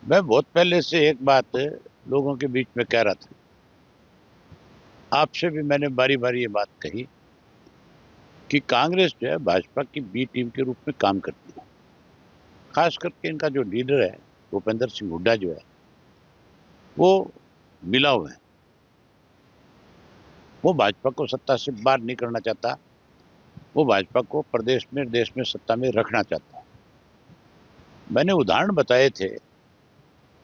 मैं बहुत पहले से एक बात लोगों के बीच में कह रहा था। आपसे भी मैंने बारी बारी ये बात कही कि कांग्रेस जो है भाजपा की बी टीम के रूप में काम करती है। खास करके इनका जो लीडर है भूपेंद्र सिंह हुड्डा जो है वो मिला हुआ है। वो भाजपा को सत्ता से बाहर नहीं करना चाहता। वो भाजपा को प्रदेश में देश में सत्ता में रखना चाहता है। मैंने उदाहरण बताए थे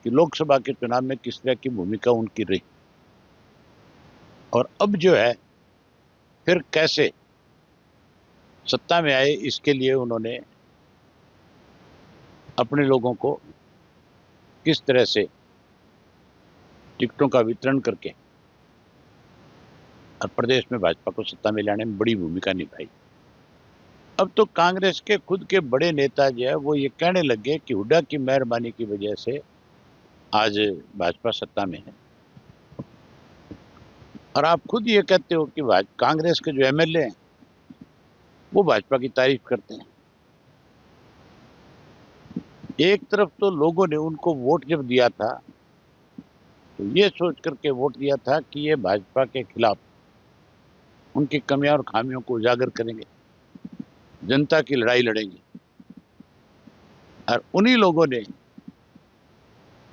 कि लोकसभा के चुनाव में किस तरह की भूमिका उनकी रही और अब जो है फिर कैसे सत्ता में आए। इसके लिए उन्होंने अपने लोगों को किस तरह से टिकटों का वितरण करके और प्रदेश में भाजपा को सत्ता में लाने में बड़ी भूमिका निभाई। अब तो कांग्रेस के खुद के बड़े नेता जो है वो ये कहने लगे कि हुड्डा की मेहरबानी की वजह से आज भाजपा सत्ता में है। और आप खुद ये कहते हो कि कांग्रेस के जो एमएलए हैं वो भाजपा की तारीफ करते हैं। एक तरफ तो लोगों ने उनको वोट जब दिया था तो ये सोच करके वोट दिया था कि ये भाजपा के खिलाफ उनकी कमियां और खामियों को उजागर करेंगे, जनता की लड़ाई लड़ेंगे। और उन्हीं लोगों ने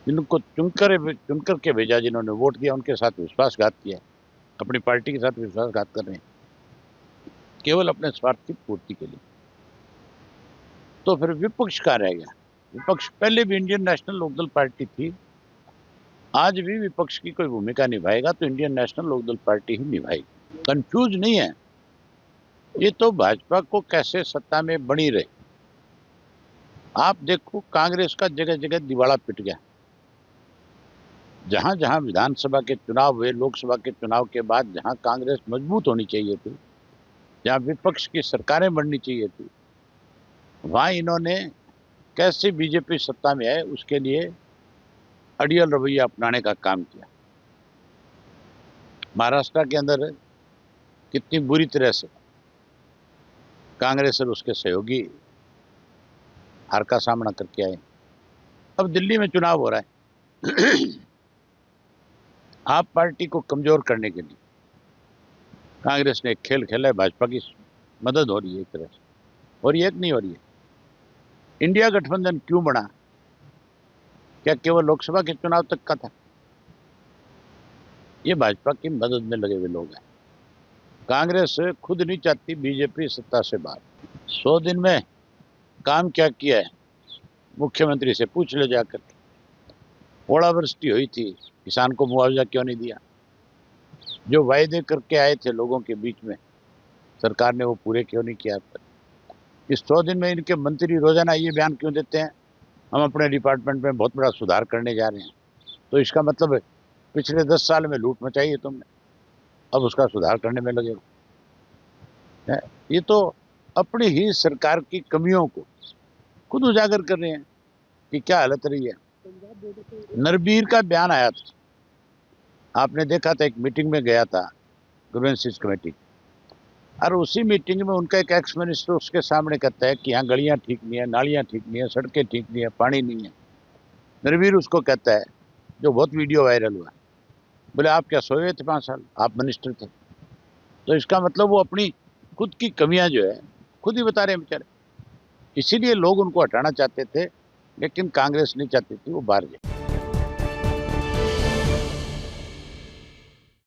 जिनको चुनकर के भेजा, जिन्होंने वोट दिया, उनके साथ विश्वासघात किया, अपनी पार्टी के साथ विश्वासघात कर रहे हैं केवल अपने स्वार्थ की पूर्ति के लिए। तो फिर विपक्ष कहाँ रह गया? विपक्ष पहले भी इंडियन नेशनल लोकदल पार्टी थी, आज भी विपक्ष की कोई भूमिका निभाएगा तो इंडियन नेशनल लोकदल पार्टी ही निभाएगी। कंफ्यूज नहीं है ये तो भाजपा को कैसे सत्ता में बनी रहे। आप देखो कांग्रेस का जगह जगह दिवाला पिट गया। जहां जहां विधानसभा के चुनाव हुए, लोकसभा के चुनाव के बाद जहां कांग्रेस मजबूत होनी चाहिए थी, जहां विपक्ष की सरकारें बननी चाहिए थी, वहां इन्होंने कैसे बीजेपी सत्ता में आए उसके लिए अड़ियल रवैया अपनाने का काम किया। महाराष्ट्र के अंदर कितनी बुरी तरह से कांग्रेस और उसके सहयोगी हार का सामना करके आए। अब दिल्ली में चुनाव हो रहा है। आप पार्टी को कमजोर करने के लिए कांग्रेस ने एक खेल खेला है। भाजपा की मदद हो रही है एक तरह से, और ये एक नहीं हो रही है। इंडिया गठबंधन क्यों बना? क्या केवल लोकसभा के चुनाव तक का था? ये भाजपा की मदद में लगे हुए लोग हैं। कांग्रेस खुद नहीं चाहती बीजेपी सत्ता से बाहर। 100 दिन में काम क्या किया है मुख्यमंत्री से पूछ ले जाकर। ओलावृष्टि हुई थी, किसान को मुआवजा क्यों नहीं दिया? जो वायदे करके आए थे लोगों के बीच में, सरकार ने वो पूरे क्यों नहीं किया? इस 100 दिन में इनके मंत्री रोजाना ये बयान क्यों देते हैं, हम अपने डिपार्टमेंट में बहुत बड़ा सुधार करने जा रहे हैं? तो इसका मतलब है पिछले 10 साल में लूट मचाई है तुमने, अब उसका सुधार करने में लगे हो। ये तो अपनी ही सरकार की कमियों को खुद उजागर कर रहे हैं कि क्या हालत रही है। नरबीर का बयान आया था, आपने देखा था, एक मीटिंग में गया था ग्रीवेंसेस कमेटी, और उसी मीटिंग में उनका एक एक्स मिनिस्टर उसके सामने कहता है कि यहाँ गलियां ठीक नहीं है, नालियां ठीक नहीं है, सड़कें ठीक नहीं है, पानी नहीं है। नरबीर उसको कहता है, जो बहुत वीडियो वायरल हुआ, बोले आप क्या सोए थे 5 साल, आप मिनिस्टर थे? तो इसका मतलब वो अपनी खुद की कमियां जो है खुद ही बता रहे हैं बेचारे। इसीलिए लोग उनको हटाना चाहते थे, लेकिन कांग्रेस नहीं चाहती थी वो बाहर जाए।